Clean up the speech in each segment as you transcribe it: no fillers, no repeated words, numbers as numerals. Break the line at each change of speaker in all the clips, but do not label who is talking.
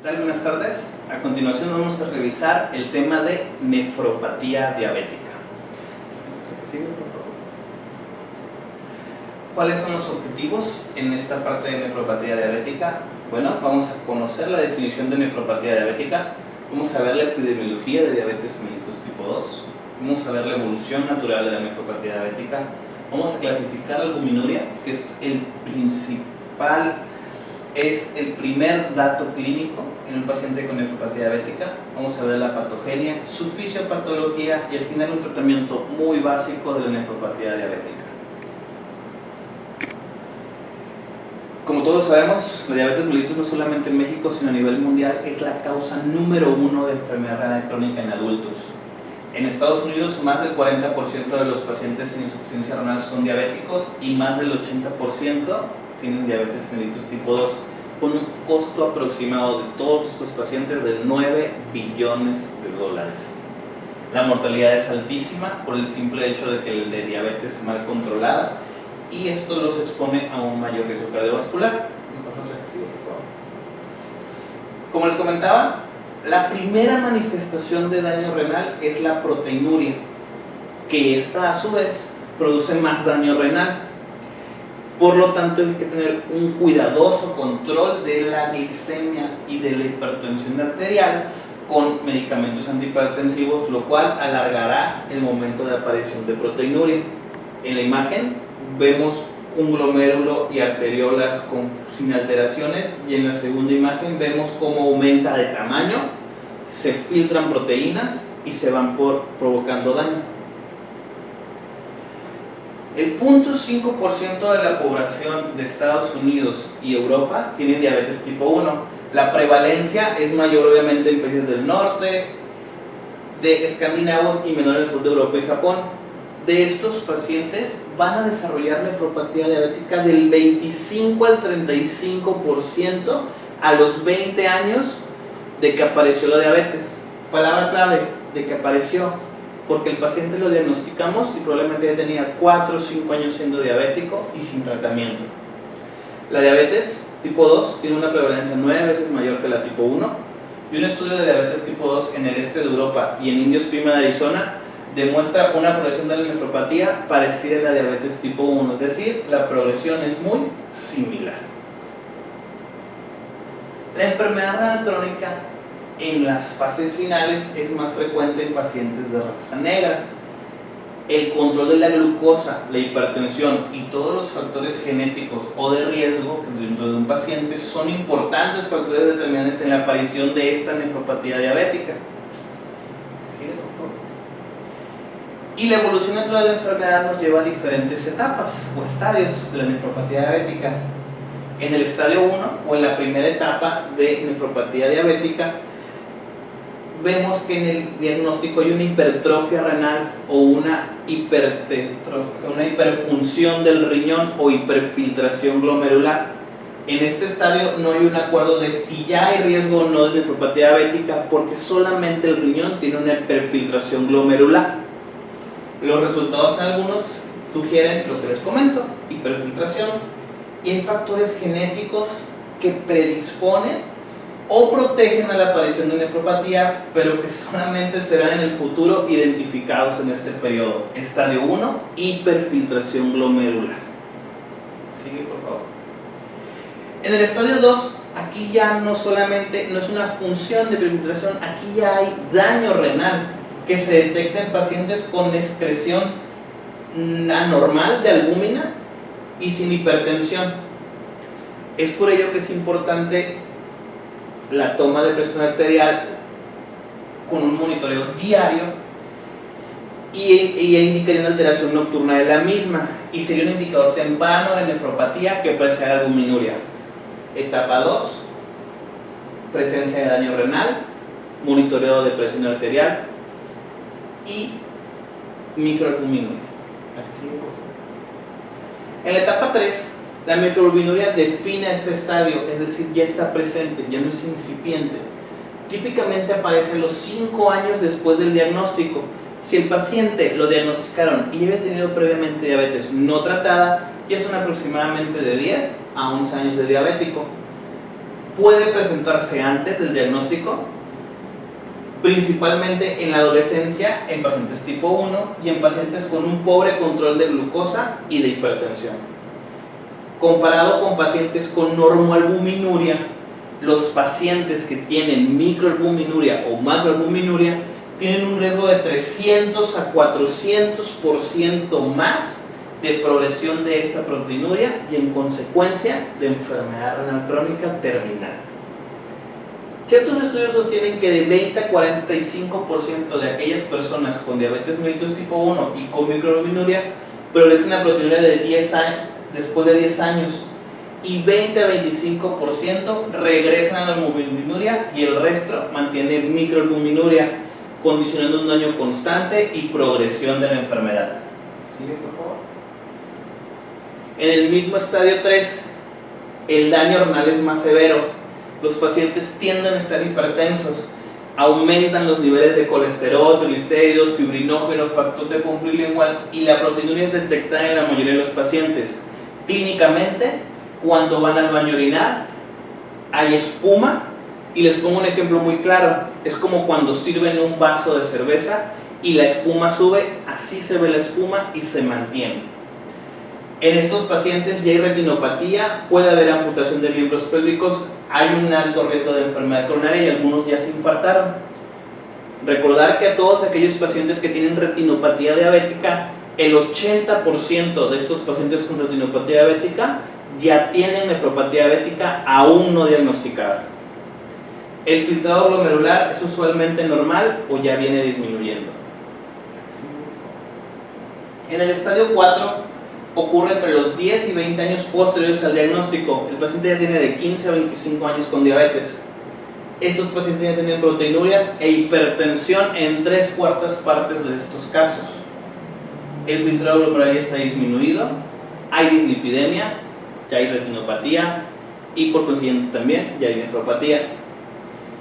tal? Buenas tardes. A continuación vamos a revisar el tema de nefropatía diabética. ¿Sigue, por favor? ¿Cuáles son los objetivos en esta parte de nefropatía diabética? Bueno, vamos a conocer la definición de nefropatía diabética, vamos a ver la epidemiología de diabetes mellitus tipo 2, vamos a ver la evolución natural de la nefropatía diabética, vamos a clasificar la albuminuria, que es el primer dato clínico en un paciente con nefropatía diabética. Vamos a ver la patogenia, su fisiopatología y al final un tratamiento muy básico de la nefropatía diabética. Como todos sabemos, la diabetes mellitus no solamente en México, sino a nivel mundial es la causa número 1 de enfermedad renal crónica en adultos. En Estados Unidos, más del 40% de los pacientes sin insuficiencia renal son diabéticos y más del 80% tienen diabetes mellitus tipo 2, con un costo aproximado de todos estos pacientes de $9 billones. La mortalidad es altísima por el simple hecho de que el de diabetes mal controlada, y esto los expone a un mayor riesgo cardiovascular. Como les comentaba, la primera manifestación de daño renal es la proteinuria, que esta a su vez produce más daño renal. Por lo tanto, hay que tener un cuidadoso control de la glicemia y de la hipertensión arterial con medicamentos antihipertensivos, lo cual alargará el momento de aparición de proteinuria. En la imagen vemos un glomérulo y arteriolas sin alteraciones, y en la segunda imagen vemos cómo aumenta de tamaño, se filtran proteínas y se van provocando daño. El 0.5% de la población de Estados Unidos y Europa tiene diabetes tipo 1. La prevalencia es mayor obviamente en países del norte, de escandinavos y menor en el sur de Europa y Japón. De estos pacientes van a desarrollar nefropatía diabética del 25 al 35% a los 20 años de que apareció la diabetes. Palabra clave, de que apareció, porque el paciente lo diagnosticamos y probablemente ya tenía 4 o 5 años siendo diabético y sin tratamiento. La diabetes tipo 2 tiene una prevalencia 9 veces mayor que la tipo 1, y un estudio de diabetes tipo 2 en el este de Europa y en Indios Prima de Arizona demuestra una progresión de la nefropatía parecida a la diabetes tipo 1, es decir, la progresión es muy similar. La enfermedad renal crónica en las fases finales es más frecuente en pacientes de raza negra. El control de la glucosa, la hipertensión y todos los factores genéticos o de riesgo dentro de un paciente son importantes factores determinantes en la aparición de esta nefropatía diabética. Y la evolución natural de la enfermedad nos lleva a diferentes etapas o estadios de la nefropatía diabética. En el estadio 1 o en la primera etapa de nefropatía diabética, vemos que en el diagnóstico hay una hipertrofia renal o una hiperfunción del riñón o hiperfiltración glomerular. En este estadio no hay un acuerdo de si ya hay riesgo o no de nefropatía diabética, porque solamente el riñón tiene una hiperfiltración glomerular. Los resultados en algunos sugieren lo que les comento, hiperfiltración, y hay factores genéticos que predisponen o protegen a la aparición de nefropatía, pero que solamente serán en el futuro identificados en este periodo. Estadio 1, hiperfiltración glomerular. Sigue, por favor. En el estadio 2, aquí ya no solamente no es una función de hiperfiltración, aquí ya hay daño renal que se detecta en pacientes con excreción anormal de albúmina y sin hipertensión. Es por ello que es importante la toma de presión arterial con un monitoreo diario y indicaría una alteración nocturna de la misma, y sería un indicador temprano de nefropatía que precede a albuminuria. Etapa 2, presencia de daño renal, monitoreo de presión arterial y microalbuminuria. En la etapa 3, la microalbuminuria define este estadio, es decir, ya está presente, ya no es incipiente. Típicamente aparece a los 5 años después del diagnóstico. Si el paciente lo diagnosticaron y había tenido previamente diabetes no tratada, ya son aproximadamente de 10 a 11 años de diabético. puede presentarse antes del diagnóstico, principalmente en la adolescencia, en pacientes tipo 1 y en pacientes con un pobre control de glucosa y de hipertensión. Comparado con pacientes con normoalbuminuria, los pacientes que tienen microalbuminuria o macroalbuminuria tienen un riesgo de 300 a 400% más de progresión de esta proteinuria y en consecuencia de enfermedad renal crónica terminal. Ciertos estudios sostienen que de 20 a 45% de aquellas personas con diabetes mellitus tipo 1 y con microalbuminuria progresan a proteinuria de 10 años, después de 10 años, y 20 a 25% regresan a la albuminuria y el resto mantiene microalbuminuria, condicionando un daño constante y progresión de la enfermedad. Sigue, por favor. En el mismo estadio 3, el daño renal es más severo. Los pacientes tienden a estar hipertensos, aumentan los niveles de colesterol, triglicéridos, fibrinógeno, factor de pompa lingual, y la proteinuria es detectada en la mayoría de los pacientes. Clínicamente, cuando van al baño a orinar, hay espuma, y les pongo un ejemplo muy claro. Es como cuando sirven un vaso de cerveza y la espuma sube, así se ve la espuma y se mantiene. En estos pacientes ya hay retinopatía, puede haber amputación de miembros pélvicos, hay un alto riesgo de enfermedad coronaria y algunos ya se infartaron. Recordar que a todos aquellos pacientes que tienen retinopatía diabética, el 80% de estos pacientes con retinopatía diabética ya tienen nefropatía diabética aún no diagnosticada. El filtrado glomerular es usualmente normal o ya viene disminuyendo. En el estadio 4 ocurre entre los 10 y 20 años posteriores al diagnóstico. El paciente ya tiene de 15 a 25 años con diabetes. Estos pacientes ya tienen proteinurias e hipertensión en 3/4 partes de estos casos. El filtrado glomerular ya está disminuido, hay dislipidemia, ya hay retinopatía y por consiguiente también ya hay nefropatía.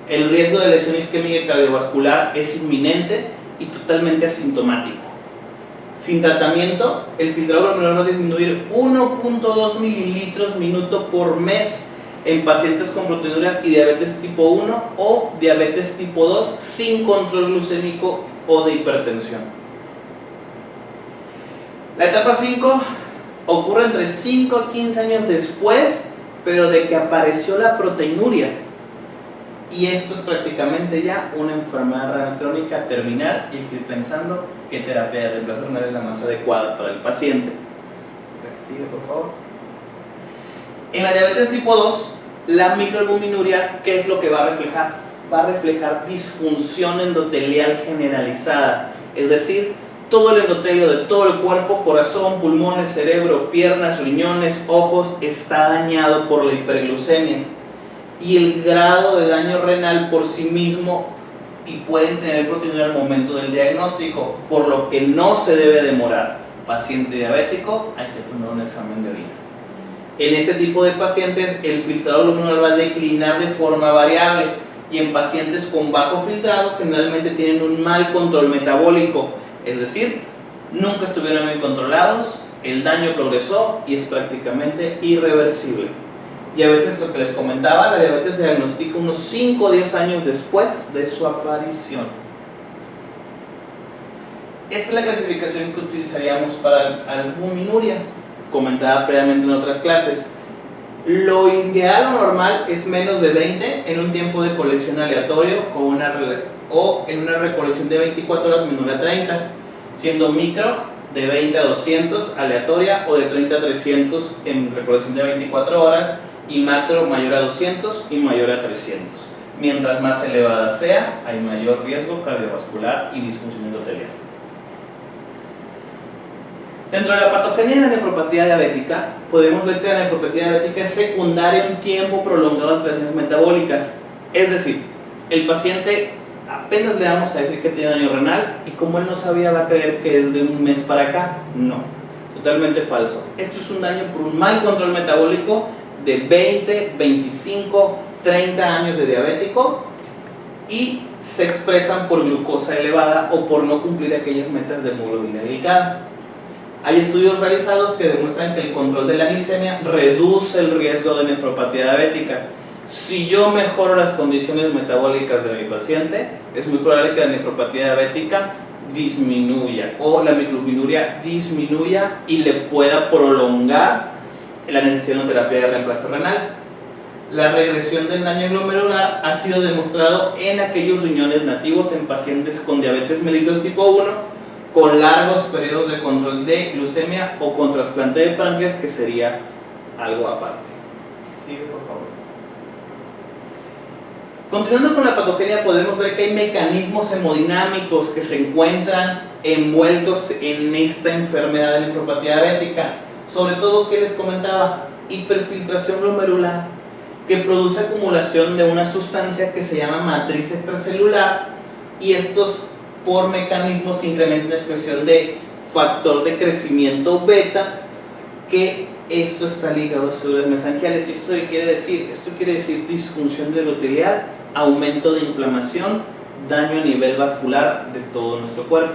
El riesgo de lesión isquémica y cardiovascular es inminente y totalmente asintomático. Sin tratamiento, el filtrado glomerular va a disminuir 1.2 mililitros minuto por mes en pacientes con proteinurias y diabetes tipo 1 o diabetes tipo 2 sin control glucémico o de hipertensión. La etapa 5 ocurre entre 5 a 15 años después, pero de que apareció la proteinuria. Y esto es prácticamente ya una enfermedad renal crónica terminal y hay que ir pensando qué terapia de reemplazo renal es la más adecuada para el paciente. La que sigue, por favor. En la diabetes tipo 2, la microalbuminuria, ¿qué es lo que va a reflejar? Va a reflejar disfunción endotelial generalizada, es decir, todo el endotelio de todo el cuerpo, corazón, pulmones, cerebro, piernas, riñones, ojos, está dañado por la hiperglucemia. Y el grado de daño renal por sí mismo y pueden tener proteinuria al momento del diagnóstico, por lo que no se debe demorar. Paciente diabético, hay que tomar un examen de orina. En este tipo de pacientes el filtrado glomerular va a declinar de forma variable y en pacientes con bajo filtrado generalmente tienen un mal control metabólico, es decir, nunca estuvieron bien controlados, el daño progresó y es prácticamente irreversible. Y a veces lo que les comentaba, la diabetes se diagnostica unos 5 o 10 años después de su aparición. Esta es la clasificación que utilizaríamos para albuminuria, comentada previamente en otras clases. Lo ideal o normal es menos de 20 en un tiempo de colección aleatorio o en una recolección de 24 horas menor a 30, siendo micro de 20 a 200 aleatoria o de 30 a 300 en recolección de 24 horas y macro mayor a 200 y mayor a 300. Mientras más elevada sea, hay mayor riesgo cardiovascular y disfunción endotelial. Dentro de la patogenia de la nefropatía diabética, podemos ver que la nefropatía diabética es secundaria a un tiempo prolongado de alteraciones metabólicas. Es decir, el paciente apenas le vamos a decir que tiene daño renal y como él no sabía va a creer que es de un mes para acá. No, totalmente falso. Esto es un daño por un mal control metabólico de 20, 25, 30 años de diabético y se expresan por glucosa elevada o por no cumplir aquellas metas de hemoglobina glicada. Hay estudios realizados que demuestran que el control de la glicemia reduce el riesgo de nefropatía diabética Si yo mejoro las condiciones metabólicas de mi paciente, es muy probable que la nefropatía diabética disminuya o la microglobinuria disminuya y le pueda prolongar la necesidad de una terapia de reemplazo renal. La regresión del daño glomerular ha sido demostrado en aquellos riñones nativos en pacientes con diabetes mellitus tipo 1 con largos periodos de control de glucemia o con trasplante de páncreas, que sería algo aparte. Sigue, por favor. Continuando con la patogenia, podemos ver que hay mecanismos hemodinámicos que se encuentran envueltos en esta enfermedad de nefropatía diabética. Sobre todo, ¿qué les comentaba? Hiperfiltración glomerular, que produce acumulación de una sustancia que se llama matriz extracelular, y estos por mecanismos que incrementan la expresión de factor de crecimiento beta, que esto está ligado a células mesangiales. ¿Y esto qué quiere decir? Esto quiere decir disfunción endotelial, aumento de inflamación, daño a nivel vascular de todo nuestro cuerpo.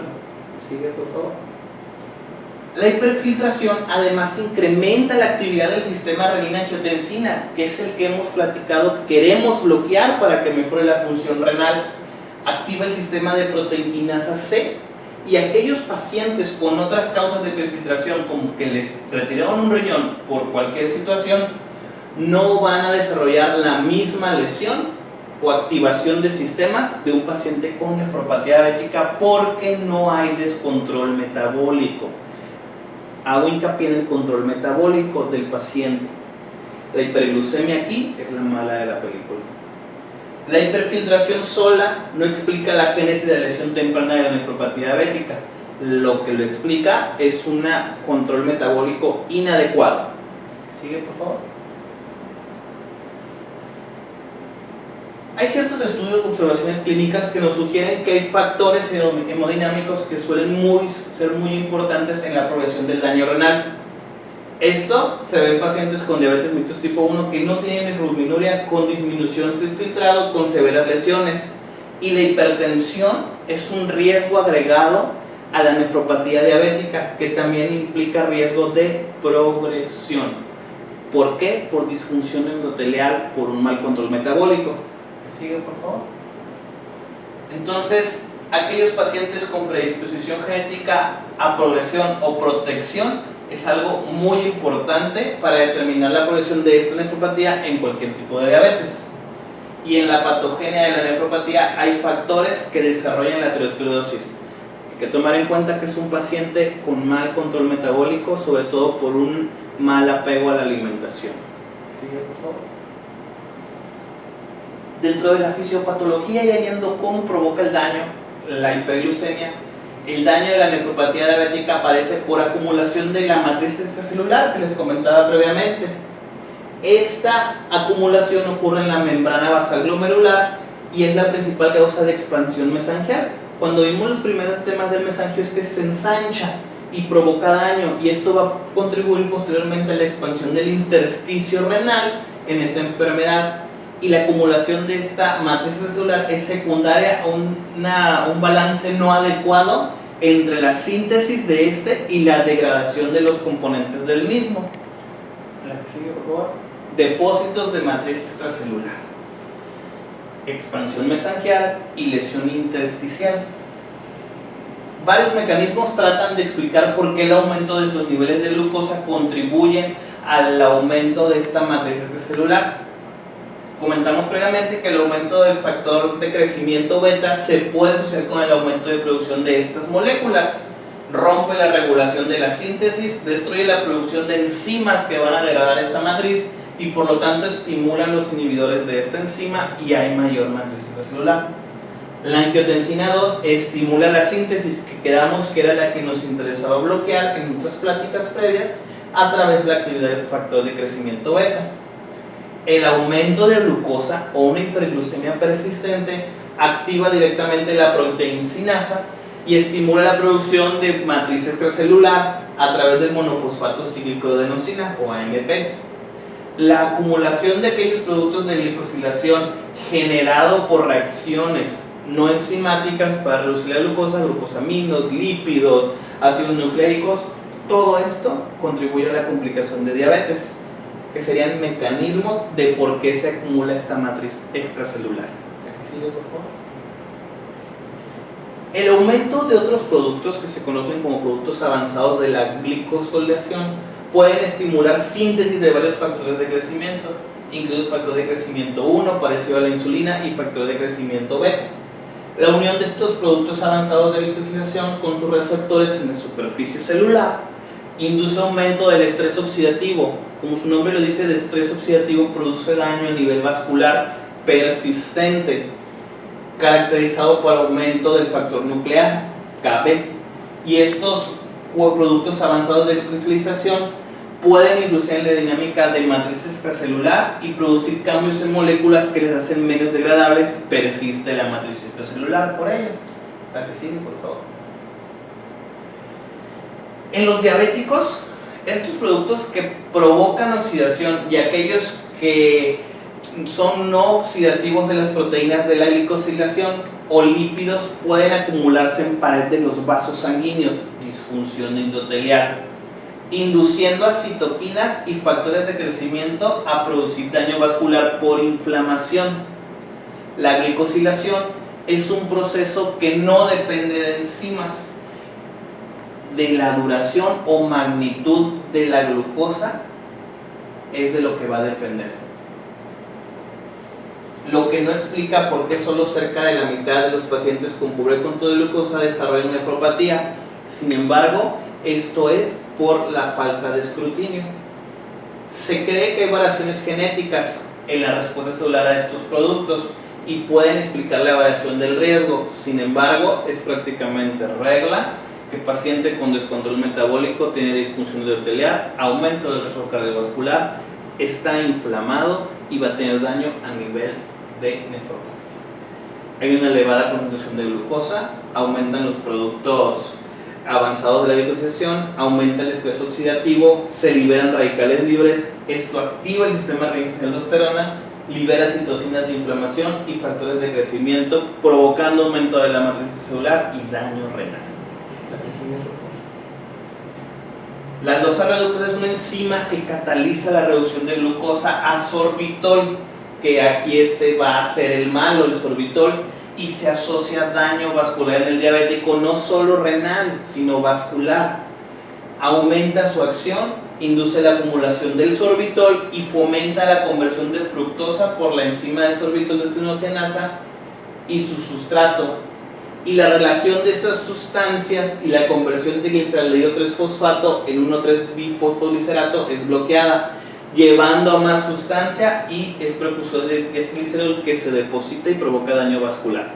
Sigue, por favor. La hiperfiltración además incrementa la actividad del sistema renina-angiotensina, que es el que hemos platicado que queremos bloquear para que mejore la función renal. Activa el sistema de proteinquinasa C, y aquellos pacientes con otras causas de hiperfiltración, como que les retiraron un riñón por cualquier situación, no van a desarrollar la misma lesión o activación de sistemas de un paciente con nefropatía diabética, porque no hay descontrol metabólico. Hago hincapié en el control metabólico del paciente. La hiperglucemia aquí es la mala de la película. La hiperfiltración sola no explica la génesis de la lesión temprana de la nefropatía diabética. Lo que lo explica es un control metabólico inadecuado. Sigue, por favor. Hay ciertos estudios de observaciones clínicas que nos sugieren que hay factores hemodinámicos que suelen ser muy importantes en la progresión del daño renal. Esto se ve en pacientes con diabetes mellitus tipo 1 que no tienen microglobinuria, con disminución del filtrado, con severas lesiones. Y la hipertensión es un riesgo agregado a la nefropatía diabética, que también implica riesgo de progresión. ¿Por qué? Por disfunción endotelial, por un mal control metabólico. Sigue, por favor. Entonces, aquellos pacientes con predisposición genética a progresión o protección es algo muy importante para determinar la progresión de esta nefropatía en cualquier tipo de diabetes. Y en la patogenia de la nefropatía hay factores que desarrollan la aterosclerosis. Hay que tomar en cuenta que es un paciente con mal control metabólico, sobre todo por un mal apego a la alimentación. Sigue, por favor. Dentro de la fisiopatología, y viendo cómo provoca el daño, la hiperglucemia, el daño de la nefropatía diabética aparece por acumulación de la matriz extracelular que les comentaba previamente. Esta acumulación ocurre en la membrana basal glomerular y es la principal causa de expansión mesangial. Cuando vimos los primeros temas del mesangio, se ensancha y provoca daño, y esto va a contribuir posteriormente a la expansión del intersticio renal en esta enfermedad. Y la acumulación de esta matriz celular es secundaria a un balance no adecuado entre la síntesis de y la degradación de los componentes del mismo. La que sigue, por favor. Depósitos de matriz extracelular, expansión mesangial y lesión intersticial. Varios mecanismos tratan de explicar por qué el aumento de los niveles de glucosa contribuyen al aumento de esta matriz extracelular. Comentamos previamente que el aumento del factor de crecimiento beta se puede asociar con el aumento de producción de estas moléculas. Rompe la regulación de la síntesis, destruye la producción de enzimas que van a degradar esta matriz y por lo tanto estimulan los inhibidores de esta enzima y hay mayor matriz extracelular. La angiotensina 2 estimula la síntesis, que quedamos que era la que nos interesaba bloquear en otras pláticas previas a través de la actividad del factor de crecimiento beta. El aumento de glucosa o una hiperglucemia persistente activa directamente la proteinquinasa y estimula la producción de matriz extracelular a través del monofosfato cíclico de adenosina o AMP. La acumulación de aquellos productos de glicosilación generado por reacciones no enzimáticas para reducir la glucosa, glucosaminos, lípidos, ácidos nucleicos, todo esto contribuye a la complicación de diabetes. que serían mecanismos de por qué se acumula esta matriz extracelular. Aquí sigue, por favor. El aumento de otros productos que se conocen como productos avanzados de la glicosilación pueden estimular síntesis de varios factores de crecimiento, incluidos factores de crecimiento 1, parecido a la insulina, y factores de crecimiento beta. La unión de estos productos avanzados de glicosilación con sus receptores en la superficie celular induce aumento del estrés oxidativo. Como su nombre lo dice, el estrés oxidativo produce daño a nivel vascular persistente, caracterizado por aumento del factor nuclear, Kb. Y estos productos avanzados de glicosilación pueden influir en la dinámica de matriz extracelular y producir cambios en moléculas que les hacen menos degradables. Persiste la matriz extracelular por ellos. La que sigue, por favor. En los diabéticos, estos productos que provocan oxidación y aquellos que son no oxidativos de las proteínas de la glicosilación o lípidos pueden acumularse en pared de los vasos sanguíneos, disfunción endotelial, induciendo a citoquinas y factores de crecimiento a producir daño vascular por inflamación. La glicosilación es un proceso que no depende de enzimas. De la duración o magnitud de la glucosa es de lo que va a depender. Lo que no explica por qué solo cerca de la mitad de los pacientes con pobre control de glucosa desarrollan nefropatía. Sin embargo, esto es por la falta de escrutinio. Se cree que hay variaciones genéticas en la respuesta celular a estos productos y pueden explicar la variación del riesgo. Sin embargo, es prácticamente regla que paciente con descontrol metabólico tiene disfunción endotelial, aumento del riesgo cardiovascular, está inflamado y va a tener daño a nivel de nefropatía. Hay una elevada concentración de glucosa, aumentan los productos avanzados de la glicosilación, aumenta el estrés oxidativo, se liberan radicales libres, esto activa el sistema de aldosterona, libera citocinas de inflamación y factores de crecimiento, provocando aumento de la matriz celular y daño renal. La aldosa reductasa es una enzima que cataliza la reducción de glucosa a sorbitol, que aquí va a ser el malo, el sorbitol, y se asocia a daño vascular en el diabético, no solo renal, sino vascular. Aumenta su acción, induce la acumulación del sorbitol y fomenta la conversión de fructosa por la enzima de sorbitol deshidrogenasa y su sustrato. Y la relación de estas sustancias y la conversión de gliceraldehído 3-fosfato en 1,3-bifosfoglicerato es bloqueada, llevando a más sustancia y es precursor de glicerol que se deposita y provoca daño vascular.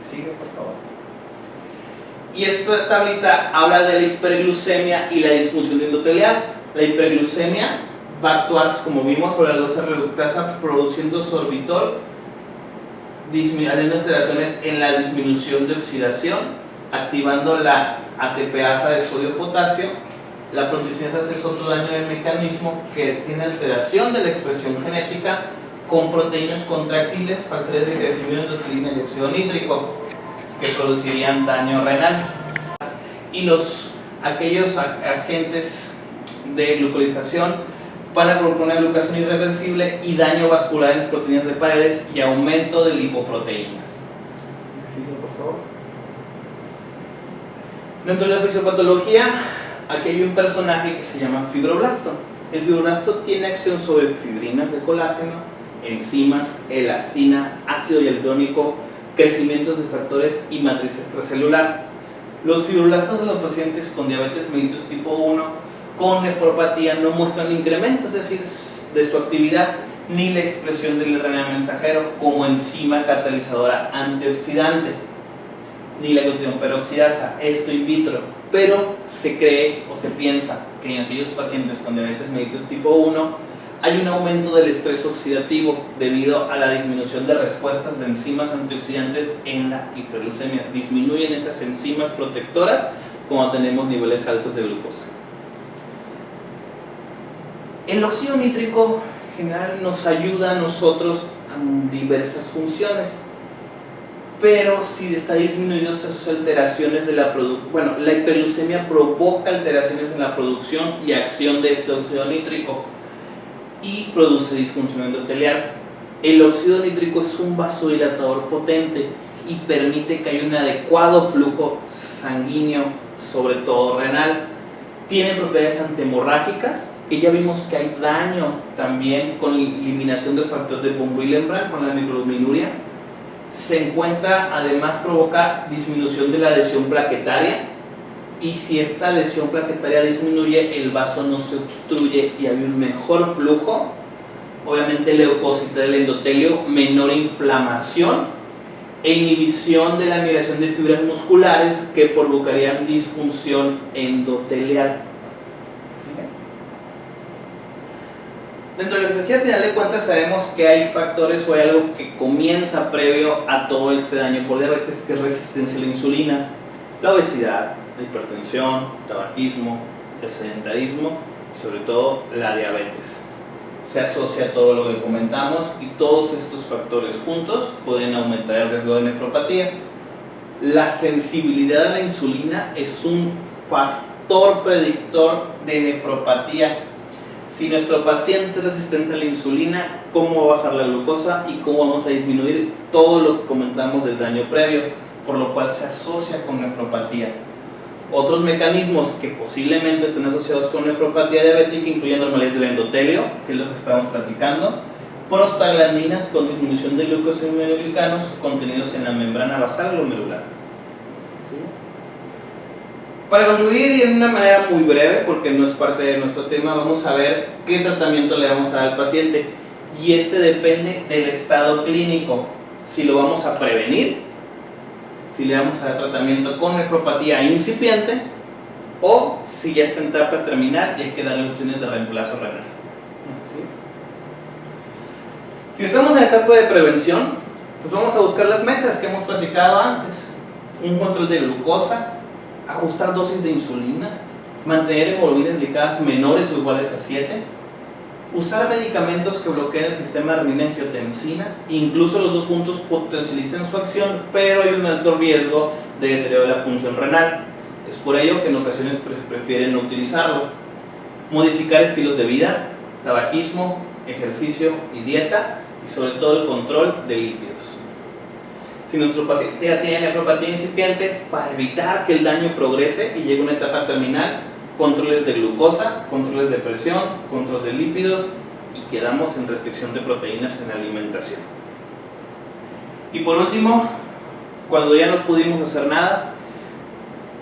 Sigue, por favor. Y esta tablita habla de la hiperglucemia y la disfunción endotelial. La hiperglucemia va a actuar, como vimos, por la aldosa reductasa produciendo sorbitol, haciendo alteraciones en la disminución de oxidación, activando la ATPasa de sodio-potasio. La proteogenasa es otro daño del mecanismo que tiene alteración de la expresión genética con proteínas contractiles, factores de crecimiento endotelina y óxido nítrico que producirían daño renal. Y aquellos agentes de glucosilación van a provocar una glucación irreversible y daño vascular en las proteínas de paredes y aumento de lipoproteínas. Por favor. Dentro de la fisiopatología, aquí hay un personaje que se llama fibroblasto. El fibroblasto tiene acción sobre fibrinas de colágeno, enzimas, elastina, ácido hialurónico, crecimientos de factores y matriz extracelular. Los fibroblastos de los pacientes con diabetes mellitus tipo 1 con nefropatía no muestran incremento, es decir, de su actividad ni la expresión del RNA mensajero como enzima catalizadora antioxidante, ni la glutatión peroxidasa, esto in vitro, pero se cree o se piensa que en aquellos pacientes con diabetes mellitus tipo 1 hay un aumento del estrés oxidativo debido a la disminución de respuestas de enzimas antioxidantes en la hiperglucemia. Disminuyen esas enzimas protectoras cuando tenemos niveles altos de glucosa. El óxido nítrico en general nos ayuda a nosotros a diversas funciones, pero si está disminuido se asocian alteraciones de la producción. La hiperglucemia provoca alteraciones en la producción y acción de este óxido nítrico. y produce disfunción endotelial. El óxido nítrico es un vasodilatador potente y permite que haya un adecuado flujo sanguíneo, sobre todo renal. Tiene propiedades antihemorrágicas, que ya vimos que hay daño también con eliminación del factor de von Willebrand, con la microalbuminuria. Se encuentra, además provoca disminución de la adhesión plaquetaria, y si esta adhesión plaquetaria disminuye, el vaso no se obstruye y hay un mejor flujo. Obviamente leucosidad del endotelio, menor inflamación e inhibición de la migración de fibras musculares que provocarían disfunción endotelial. Dentro de la fisiología, al final de cuentas, sabemos que hay factores o hay algo que comienza previo a todo este daño por diabetes, que es resistencia a la insulina, la obesidad, la hipertensión, tabaquismo, el sedentarismo y sobre todo la diabetes. Se asocia a todo lo que comentamos y todos estos factores juntos pueden aumentar el riesgo de nefropatía. La sensibilidad a la insulina es un factor predictor de nefropatía. Si nuestro paciente es resistente a la insulina, ¿cómo va a bajar la glucosa y cómo vamos a disminuir todo lo que comentamos del daño previo? Por lo cual se asocia con nefropatía. Otros mecanismos que posiblemente estén asociados con nefropatía diabética incluyen anormalidades del endotelio, que es lo que estamos platicando, prostaglandinas con disminución de glucosaminoglicanos contenidos en la membrana basal glomerular. ¿Sí? Para concluir, y en una manera muy breve, porque no es parte de nuestro tema, vamos a ver qué tratamiento le vamos a dar al paciente. Y este depende del estado clínico, si lo vamos a prevenir, si le vamos a dar tratamiento con nefropatía incipiente o si ya está en etapa terminal y hay que darle opciones de reemplazo renal. ¿Sí? Si estamos en etapa de prevención, pues vamos a buscar las metas que hemos platicado antes: un control de glucosa, ajustar dosis de insulina, mantener hemoglobinas glicadas menores o iguales a 7, usar medicamentos que bloqueen el sistema renina-angiotensina, incluso los dos juntos potencializan su acción, pero hay un alto riesgo de deterioro de la función renal. Es por ello que en ocasiones prefieren no utilizarlo. Modificar estilos de vida, tabaquismo, ejercicio y dieta, y sobre todo el control de lípidos. Si nuestro paciente ya tiene nefropatía incipiente, para evitar que el daño progrese y llegue a una etapa terminal, controles de glucosa, controles de presión, control de lípidos, y quedamos en restricción de proteínas en la alimentación. Y por último, cuando ya no pudimos hacer nada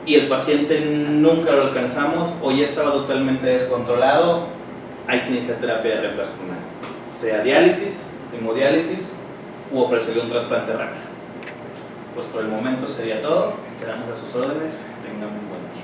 y el paciente nunca lo alcanzamos o ya estaba totalmente descontrolado, hay que iniciar terapia de reemplazo renal, sea diálisis, hemodiálisis u ofrecerle un trasplante renal. Pues por el momento sería todo, quedamos a sus órdenes, que tengan un buen día.